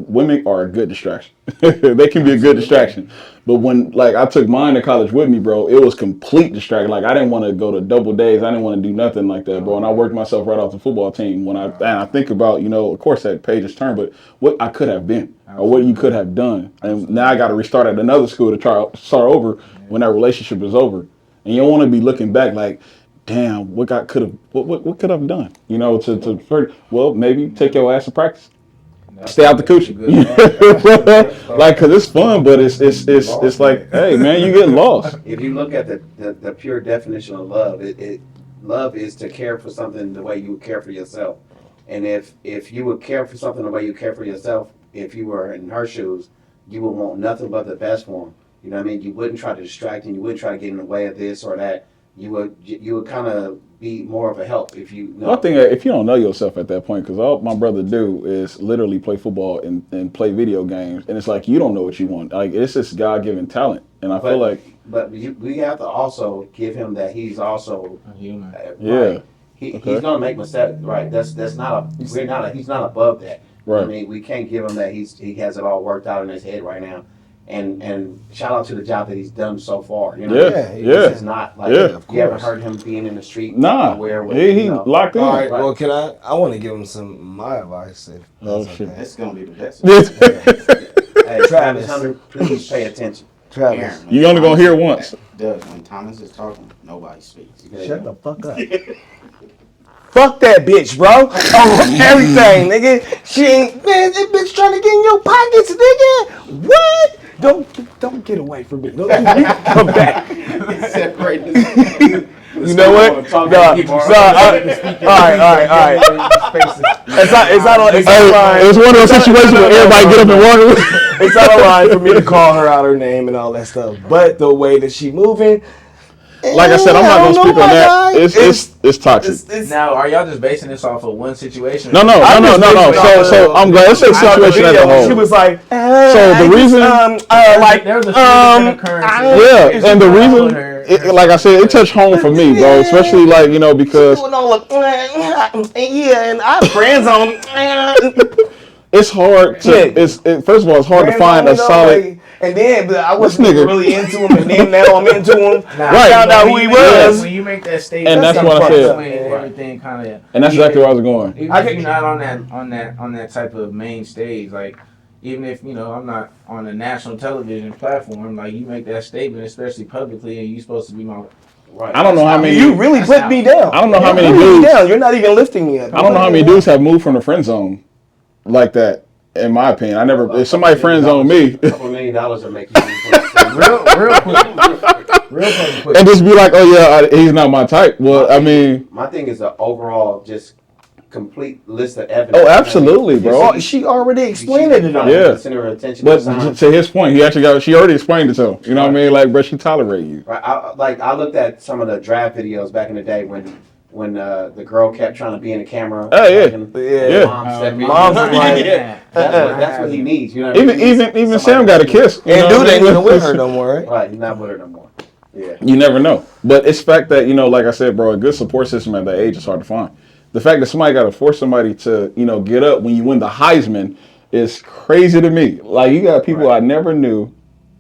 women are a good distraction. They can be a good distraction. But when, I took mine to college with me, bro, it was complete distraction. I didn't want to go to double days. I didn't want to do nothing like that, bro. And I worked myself right off the football team. And I think about, of course that page is turned, but what I could have been or what you could have done. And now I got to restart at another school to try to start over when that relationship is over. And you don't want to be looking back damn, what could I've done? You know, well, maybe take your ass to practice. Stay out the coochie. Like, cause it's fun, but it's like, hey man, you get lost. If you look at the pure definition of love, love is to care for something the way you would care for yourself. And if you would care for something the way you care for yourself, if you were in her shoes, you would want nothing but the best for him. You know what I mean? You wouldn't try to distract him. You wouldn't try to get in the way of this or that. You would kind of be more of a help if you know. I think if you don't know yourself at that point, because all my brother do is literally play football and play video games, and it's like you don't know what you want. Like it's just God-given talent, and I feel like. But we have to also give him that he's also a human. Yeah. He's gonna make mistakes, right? He's not above that. Right. I mean, we can't give him that he has it all worked out in his head right now. And shout out to the job that he's done so far. You know, it's not like you haven't heard him being in the street. Nah, he locked in. All right, well, I want to give him my advice. Shit. It's gonna be the best. Hey, Travis Hunter, please pay attention. Travis, you only gonna hear it once. Doug, when Thomas is talking, nobody speaks. Shut the fuck up. Fuck that bitch, bro. Oh, everything, nigga. She ain't, man, that bitch trying to get in your pockets, nigga. What? Don't get away from me. Don't come back. Separate this. You know what? All right. It's one of those situations where everybody get up and walk. It's out of line for me to call her out her name and all that stuff. But the way that she moving, like I said, I'm not gonna speak on that. It's toxic. Now, are y'all just basing this off of one situation? No. So I'm glad it's a situation as a whole. She was like, so the reason, there's a few different occurrences. and the reason, like I said, it touched home for me, bro. Especially like because and I friends on. It's hard to. First of all, it's hard to find a solid. And then I wasn't really into him, and then now I'm into him. Right. Found out who he was. When you make that statement, and that's what I said. Everything kind of. And that's exactly where I was going. Even if you're not on that type of main stage, like even if I'm not on a national television platform, like you make that statement, especially publicly, and you're supposed to be my. Right. I don't know how many. You really put me down. I don't know how many dudes. You're not even lifting me up. I don't know how many dudes have moved from the friend zone like that. In my opinion, I never. If somebody friend zone me, $2 million will make you real quick, and just be like, oh yeah, he's not my type. Well, I mean, my thing is the overall just complete list of evidence. Oh, absolutely, bro. She already explained it to him. Yeah. Her attention but to his point, she already explained it to him. You know what I mean? Like, bro, she tolerate you. Right. I looked at some of the draft videos back in the day when the girl kept trying to be in the camera. Oh yeah. Mom's like, that's what he needs. You know what even Sam got a kiss. And dude ain't even with her no more, right? Right, he's not with her no more. Yeah. You never know. But it's the fact that, like I said, bro, a good support system at that age is hard to find. The fact that somebody got to force somebody to, get up when you win the Heisman is crazy to me. Like, you got people I never knew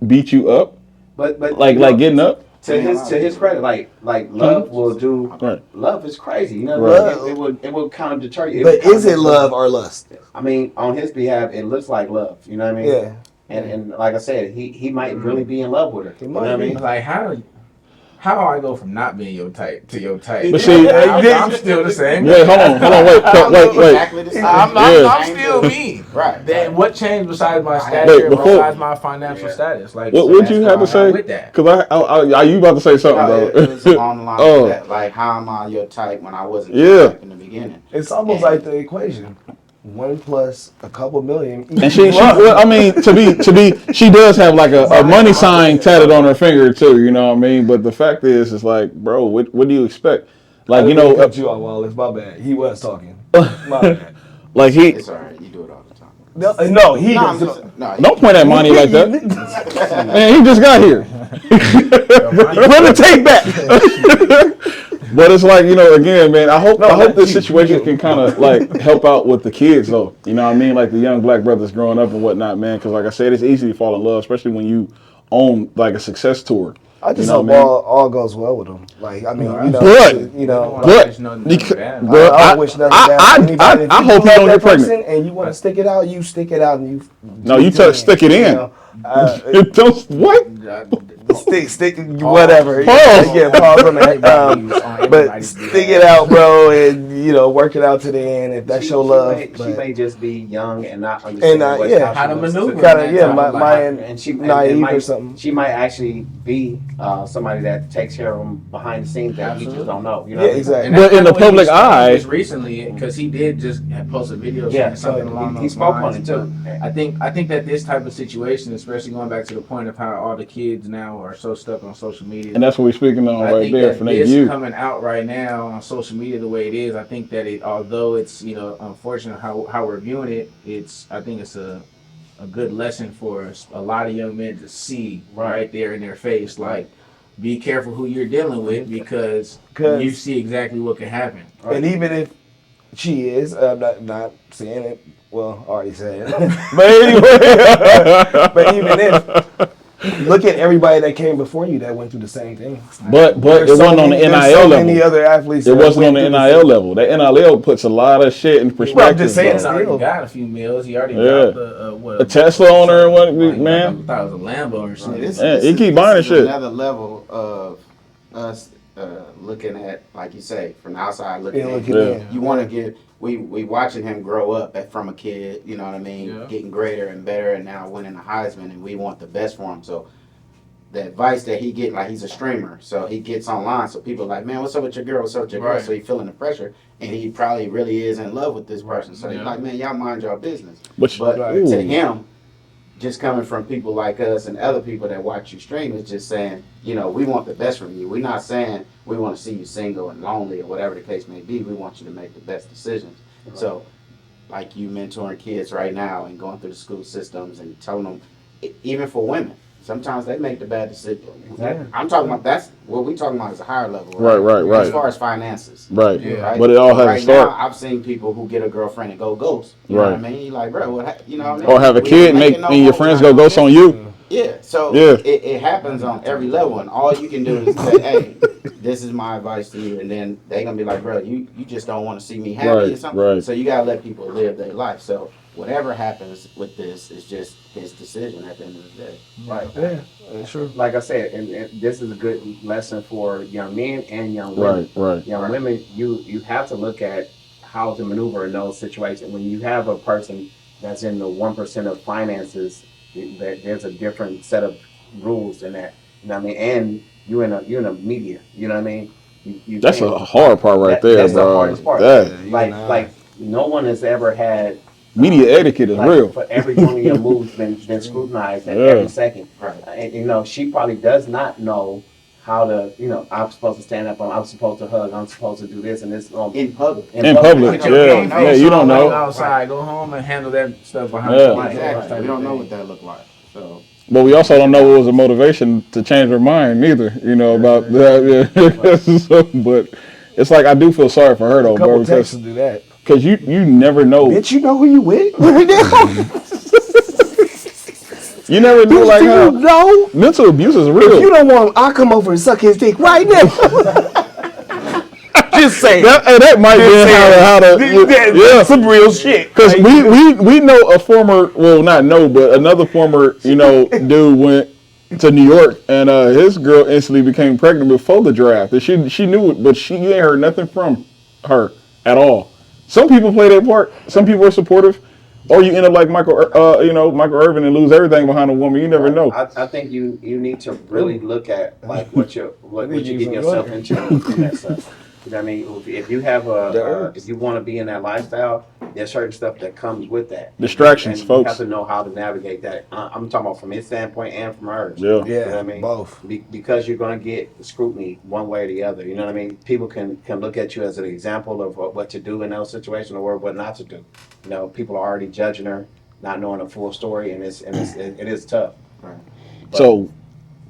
beat you up. But like getting up. To his credit, like love will do. Right. Love is crazy, Right. It will kind of deter you. But is it love or lust? I mean, on his behalf, it looks like love. You know what I mean? Yeah. And like I said, he might really be in love with her. You know what I mean? Like how do I go from not being your type to your type? But see, I'm still the same. Wait, hold on, wait. Exactly the same. I'm still me. Right. Then what changed besides my stature, besides my financial status? Like, what would you have to say? Because are you about to say something, bro? It was along the line of that. Like, how am I your type when I wasn't your type in the beginning? It's almost like the equation. 1 plus a couple million. And she well, I mean, to be, she does have like a money sign tatted on her finger too. You know what I mean? But the fact is, it's like, bro, what do you expect? Like, cut you off, Wallace. My bad. He was talking. My bad. Like It's alright. You do it all the time. No, he doesn't. Don't point at Monty like that. Man, he just got here. Run the tape back. But it's like, again, man, I hope this situation can kind of like help out with the kids though. You know what I mean? Like the young black brothers growing up and whatnot, man. Because like I said, it's easy to fall in love, especially when you own like a success tour. I just hope all goes well with them. Like, I mean, I wish nothing bad. I hope you don't get pregnant. And you want to stick it out, you stick it out, and you. No, you stick it in. Don't what? stick, whatever. Yeah, pause on that. But stick it out, bro, and work it out to the end if that's your love. She may just be young and not understand how to maneuver. And she naive or something. She might actually be somebody that takes care of him behind the scenes that we just don't know. You know? Yeah, exactly. But in the public eye, just recently, because he did just post a video Yeah, saying something along those he spoke lines. on it too. I think that this type of situation, especially going back to the point of how all the kids now are so stuck on social media, and that's what we're speaking on I right think there that for their this youth. coming out right now on social media the way it is, I think that although it's unfortunate how we're viewing it, I think it's a good lesson for a lot of young men to see right there in their face, like, be careful who you're dealing with because you see exactly what can happen. Right? And even if she is, I'm not saying it. Well, I already said it. But anyway, but even if, look at everybody that came before you that went through the same thing. But it wasn't on the NIL level. Many other athletes. It wasn't on the NIL level. The NIL puts a lot of shit in perspective. Well, I'm just saying, He's already got a few meals. He already got a Tesla owner and what, man? I thought it was a Lambo or something. He keep buying shit. Another level of us looking at, like you say, from the outside looking in. You want to get. We watching him grow up from a kid, you know what I mean, getting greater and better, and now winning a Heisman, and we want the best for him. So the advice that he get, like he's a streamer, so he gets online, so people are like, man, what's up with your girl? What's up with your girl? So he feeling the pressure, and he probably really is in love with this person. So he's like, man, y'all mind your business. But to him, just coming from people like us and other people that watch you stream, is just saying, we want the best from you. We're not saying we want to see you single and lonely or whatever the case may be. We want you to make the best decisions. Right. So, like you mentoring kids right now and going through the school systems and telling them, even for women, sometimes they make the bad decision. I'm talking about, that's what we're talking about is a higher level. Right. As far as finances. Right. But it all has to start. Now, I've seen people who get a girlfriend and go ghost. You know what I mean? You're like, bro, you know what I mean? Or have a kid and your friends go ghost on you. Yeah, so it happens on every level, and all you can do is say, hey, this is my advice to you, and then they're going to be like, bro, you just don't want to see me happy or something. Right. So you got to let people live their life. So whatever happens with this is just his decision at the end of the day. Right. Yeah, sure. Like I said, and this is a good lesson for young men and young women. Right. Young women, you have to look at how to maneuver in those situations. When you have a person that's in the 1% of finances, there's a different set of rules than that. You know what I mean? And you're in a media. You know what I mean? That's a hard part right there, that's bro. The hardest part. Like no one has ever had media etiquette is real. For every one of your moves been scrutinized at every second. Right. And she probably does not know how to, I'm supposed to stand up, I'm supposed to hug, I'm supposed to do this and this in public. In public, yeah, you don't know. Outside, go home and handle that stuff behind the mic. Exactly. We don't know what that look like. So. But we also don't know what was a motivation to change her mind neither, about that. Yeah. So, but it's like I do feel sorry for her though, bro. Because to do that. Because you never know. Bitch, you know who you with right now? You never knew, like, how know? Mental abuse is real. If you don't want him, I'll come over and suck his dick right now. Just saying. That might be how to some real shit. Because we know a former, well, not know, but another former, dude went to New York and his girl instantly became pregnant before the draft. And she knew it, but she ain't heard nothing from her at all. Some people play their part. Some people are supportive. Or you end up like Michael Irvin and lose everything behind a woman. You never know. I think you need to really look at like what you get yourself into in that stuff. You know what I mean? If you have if you want to be in that lifestyle, there's certain stuff that comes with that. Distractions, and folks. You have to know how to navigate that. I'm talking about from his standpoint and from hers. Yeah. You know what I mean? Both. Because you're going to get scrutiny one way or the other. You know what I mean? People can look at you as an example of what to do in those situations or what not to do. People are already judging her, not knowing the full story, and it is tough. Right. So,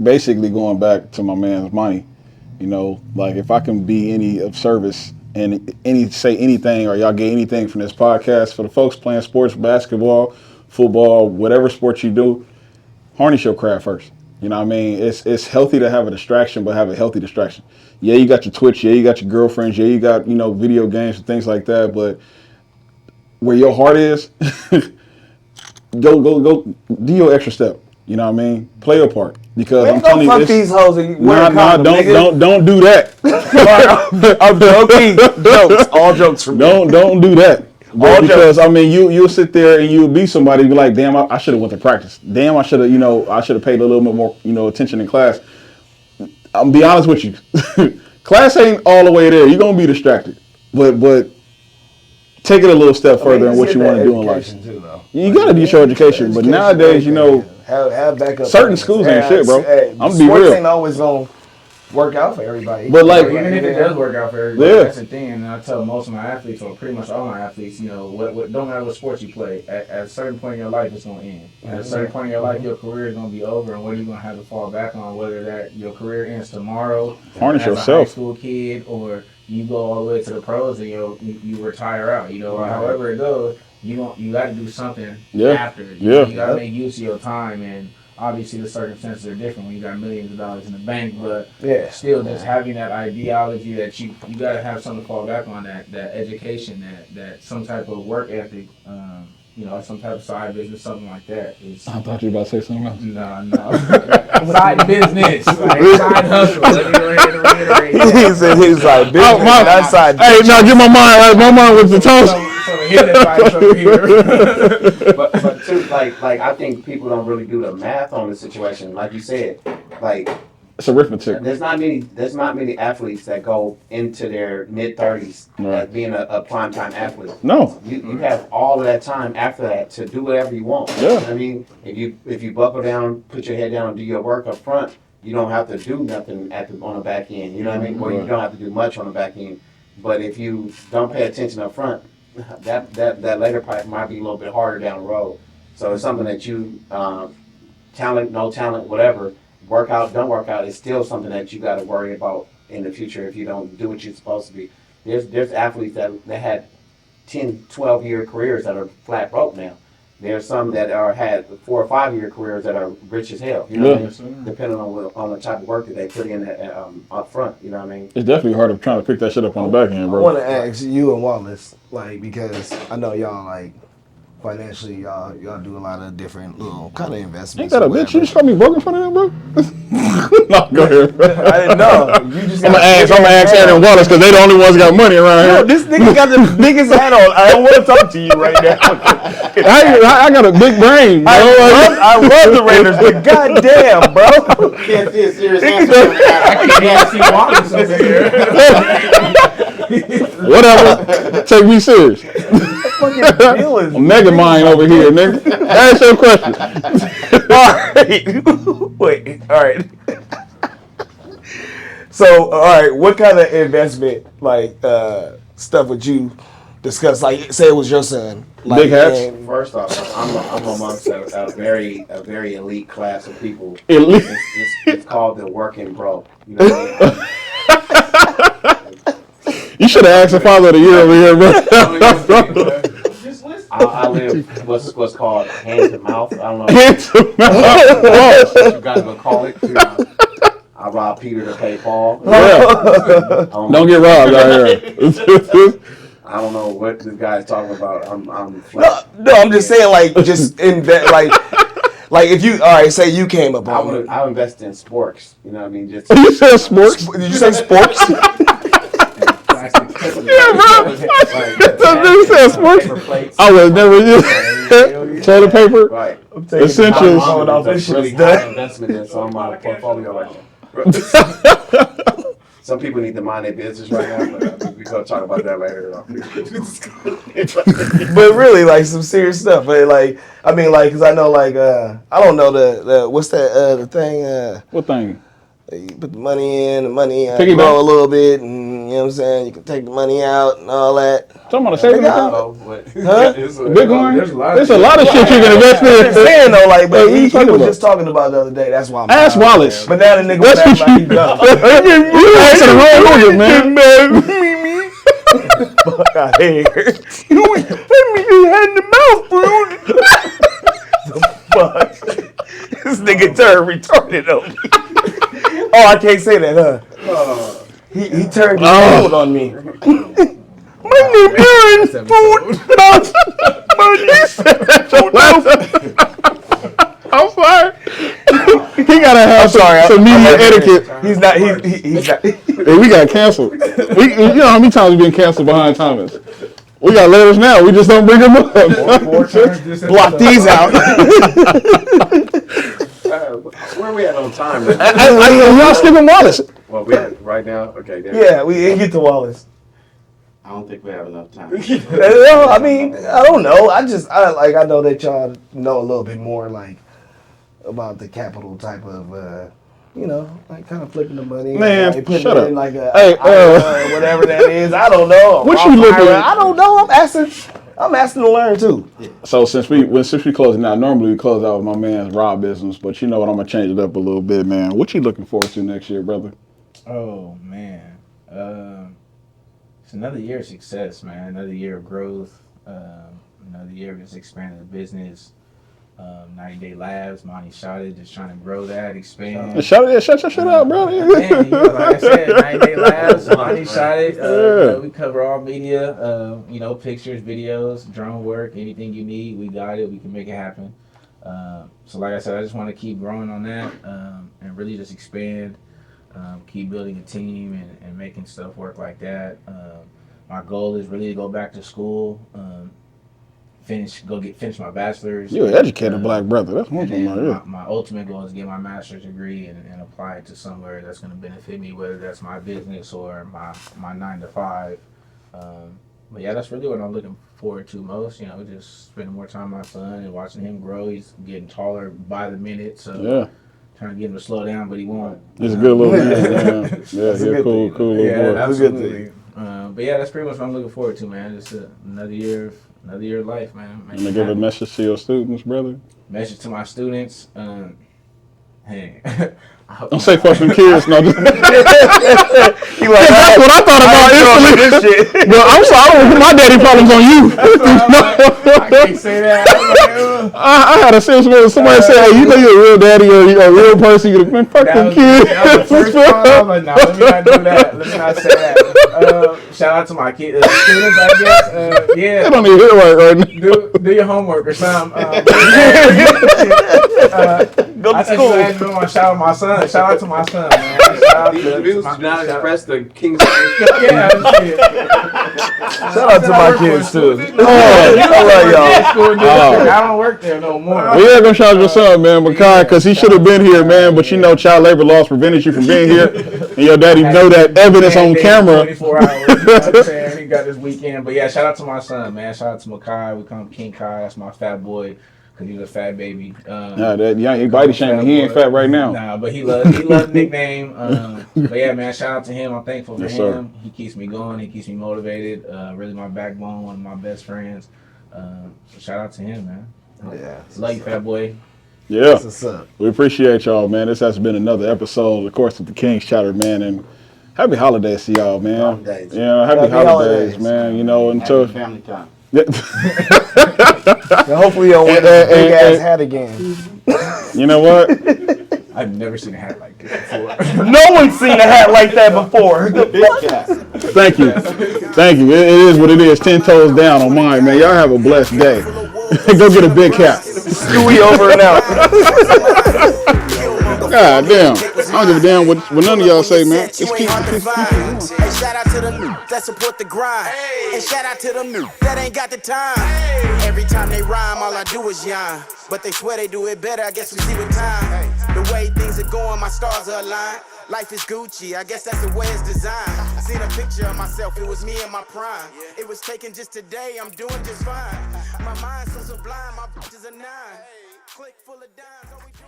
basically, going back to my man's money, like if I can be any of service and say anything, or y'all get anything from this podcast for the folks playing sports, basketball, football, whatever sport you do, harness your craft first. You know what I mean? It's healthy to have a distraction, but have a healthy distraction. Yeah, you got your Twitch. Yeah, you got your girlfriends. Yeah, you got video games and things like that, but where your heart is, go do your extra step. You know what I mean? Play a part. Because Man, I'm telling fuck you, these hoes and wear a condom, nigga. don't do that. I'm joking. Jokes. All jokes from me. Don't do that. All Because jokes. I mean, you'll sit there and you'll be somebody and be like, damn, I should have went to practice. Damn, I should have paid a little bit more, attention in class. I'm be honest with you, class ain't all the way there. You're gonna be distracted, but take it a little step further in what you want to do in life. Too, though. You gotta get your education, but nowadays, have backup. certain schools ain't shit, bro. I'm gonna be sports real. ain't always gonna work out for everybody. But like, Even if it does work out for everybody, Yeah. that's the thing. And I tell most of my athletes, or pretty much all my athletes, what don't matter what sports you play, at a certain point in your life, it's going to end. At a certain point in your life, your career is going to be over, and what are you going to have to fall back on? Whether that your career ends tomorrow, Harness as a yourself. high school kid, or you go all the way to the pros and you retire out. However it goes, you got to do something after. You got to make use of your time, and obviously the circumstances are different when you got millions of dollars in the bank, but still just having that ideology that you got to have something to fall back on, that education, that some type of work ethic, some type of side business, something like that. I thought you were about to say something else. No. Side business, like side hustle. Let me go ahead and reiterate. He's like, business, that's side. Hey, now get my mind right. My mind was the toast. So hit advice over here. but too, like I think people don't really do the math on the situation. Like you said, like It's arithmetic. there's not many athletes that go into their mid-30s as being a primetime athlete. No. You have all of that time after that to do whatever you want. Yeah. You know what I mean, if you buckle down, put your head down, and do your work up front, you don't have to do nothing on the back end. You know what I mean? Well, you don't have to do much on the back end. But if you don't pay attention up front, that later part might be a little bit harder down the road. So it's something that you, talent, no talent, whatever, work out, don't work out, it's still something that you got to worry about in the future if you don't do what you're supposed to be. There's athletes that had 10, 12-year careers that are flat broke now. There's some that had 4 or 5 year careers that are rich as hell. You know what I mean? Depending on the type of work that they put in up front. You know what I mean? It's definitely harder trying to pick that shit up on the back end, I bro. want to ask you and Wallace, because I know y'all financially, y'all do a lot of different little kind of investments. Ain't that a bitch? You just got me broke in front of them, bro? No, go ahead. I didn't know. I'm gonna ask Aaron and Wallace because they the only ones got money around here. This nigga got the biggest hat on. I don't want to talk to you right now. I got a big brain, bro. I love the Raiders, but goddamn, bro. Can't see a serious answer. I can't see Wallace over here. Whatever. Take me serious. I'm mega mind over here, nigga. Ask your question. All right. Wait. All right. So, all right. What kind of investment, stuff would you discuss? Like, say it was your son. Big hats. First off, I'm amongst a very elite class of people. Elite. It's called the working bro. You know what I mean? You should have asked the father of the year over here, bro. I live what's called hand to mouth. I don't know. Hand to mouth. You guys gonna call it. I robbed Peter to pay Paul. Yeah. Don't get robbed out here. I don't know what this guy's talking about. I'm No, I'm just saying, just invest, if you, all right, say you came up on it. I would invest in sports. You know what I mean? Just You said sports? Did you say sports? Yeah, bro. That dude said sports. I would never use toilet paper. Right. Essentials. That's really high investment in some of my portfolio right now. Some people need to mind their business right now, but we're going to talk about that later. But really, some serious stuff. But because I know, I don't know the what's that the thing? What thing? You put the money in, Piggyback. grow a little bit, and you know what I'm saying? You can take the money out and all that. Talking about a savings account? Huh? Bitcoin? There's a lot of shit you can invest in. I'm saying though, but he was about? just talking about the other day. That's why I'm Ask Wallace. But now the nigga was acting like he done. You asking the wrong nigga, man. Fuck out here. Let me get head in the mouth, bro. The fuck? This nigga turned retarded on me. Oh, I can't say that, huh? He turned his cold on me. My name is Aaron Food. I'm sorry. gotta have some media etiquette. He's not. He's not. Hey, we got canceled. You know how many times we've been canceled behind Thomas? We got letters now. We just don't bring them up. Block these out. Where are we at on time? Y'all skipping Wallace. Well, we at right now. Okay. Yeah, we didn't get to Wallace. I don't think we have enough time. No, I mean, I don't know. I know that y'all know a little bit more, like, about the capital type of, like kind of flipping the money. Man, like, putting shut it up. in like a, Hey, whatever that is. I don't know. What you looking at? I don't know. I'm asking to learn too. So since we closing out, normally we close out with my man's raw business, but you know what? I'm gonna change it up a little bit, man. What you looking forward to next year, brother? Oh man, it's another year of success, man. Another year of growth. Another year of just expanding the business. 90-day labs, Monty shot it, just trying to grow that, expand. Shut your shit out, bro. Man, like I said, 90-day labs, Monty shot it. We cover all media, pictures, videos, drone work, anything you need, we got it. We can make it happen. So like I said, I just want to keep growing on that and really just expand, keep building a team and making stuff work like that. My goal is really to go back to school. Finish my bachelor's. You're an educated black brother. That's one thing. My ultimate goal is to get my master's degree and apply it to somewhere that's going to benefit me, whether that's my business or my 9 to 5. But yeah, that's really what I'm looking forward to most. Just spending more time with my son and watching him grow. He's getting taller by the minute, so trying to get him to slow down, but he won't. He's a good little man. Yeah, he's a cool little boy. Absolutely. But yeah, that's pretty much what I'm looking forward to, man. Just another year of life, man. I'm gonna give a message to your students, brother. Message to my students. Hey. Don't say fuck them kids, no. That's He like, what I thought about instantly. This shit. Well, I'm sorry, I don't put my daddy problems on you. I can't say that. I had a sense where somebody said, hey, you know you're a real daddy or you're a real person, you'd have been fuck them kids. That was the first time. I was like, no, let me not do that. Let me not say that. Shout out to my kids, students, I guess. Yeah. I don't even hear right now. Do your homework or something. Go to school. Shout out my son. Shout out to my son, man. Shout out These to views my, do not shout- express the King's. Yeah, Shout out to my kids too. I don't work there no more. We are gonna shout out your son, man, Makai, because he should have been here, man. But child labor laws prevented you from being here, and your daddy know that evidence on camera. 24 hours. You know what I'm saying? He got this weekend, but yeah, shout out to my son, man. Shout out to Makai. We call him King Kai. That's my fat boy. Cause he's a fat baby. He body shaming. He ain't fat right now. Nah, but he loves the nickname. But yeah, man, shout out to him. I'm thankful for him. Sir. He keeps me going. He keeps me motivated. Really my backbone, one of my best friends. So shout out to him, man. Yeah. Love you, fat boy. Yeah. That's what's up. We appreciate y'all, man. This has been another episode, of course, of the Kingz Chatter, man. And happy holidays to y'all, man. Holidays. Happy holidays, man. Until Family time. And hopefully you don't wear that big ass hat again. You know what? I've never seen a hat like this before. No one's seen a hat like that before. Thank you. It is what it is. 10 toes down on mine, man. Y'all have a blessed day. Go get a big cap. Stewie over and out. God damn. I don't give a damn what none of y'all say, man. Just keep Hey, shout out to them that support the grind. And shout out to them that ain't got the time. Every time they rhyme, all I do is yawn. But they swear they do it better, I guess we see with time. The way things are going, my stars are aligned. Life is Gucci, I guess that's the way it's designed. Seen a picture of myself, it was me in my prime. It was taken just today, I'm doing just fine. My mind's so sublime, my bitch is a 9. Click full of dimes, all we do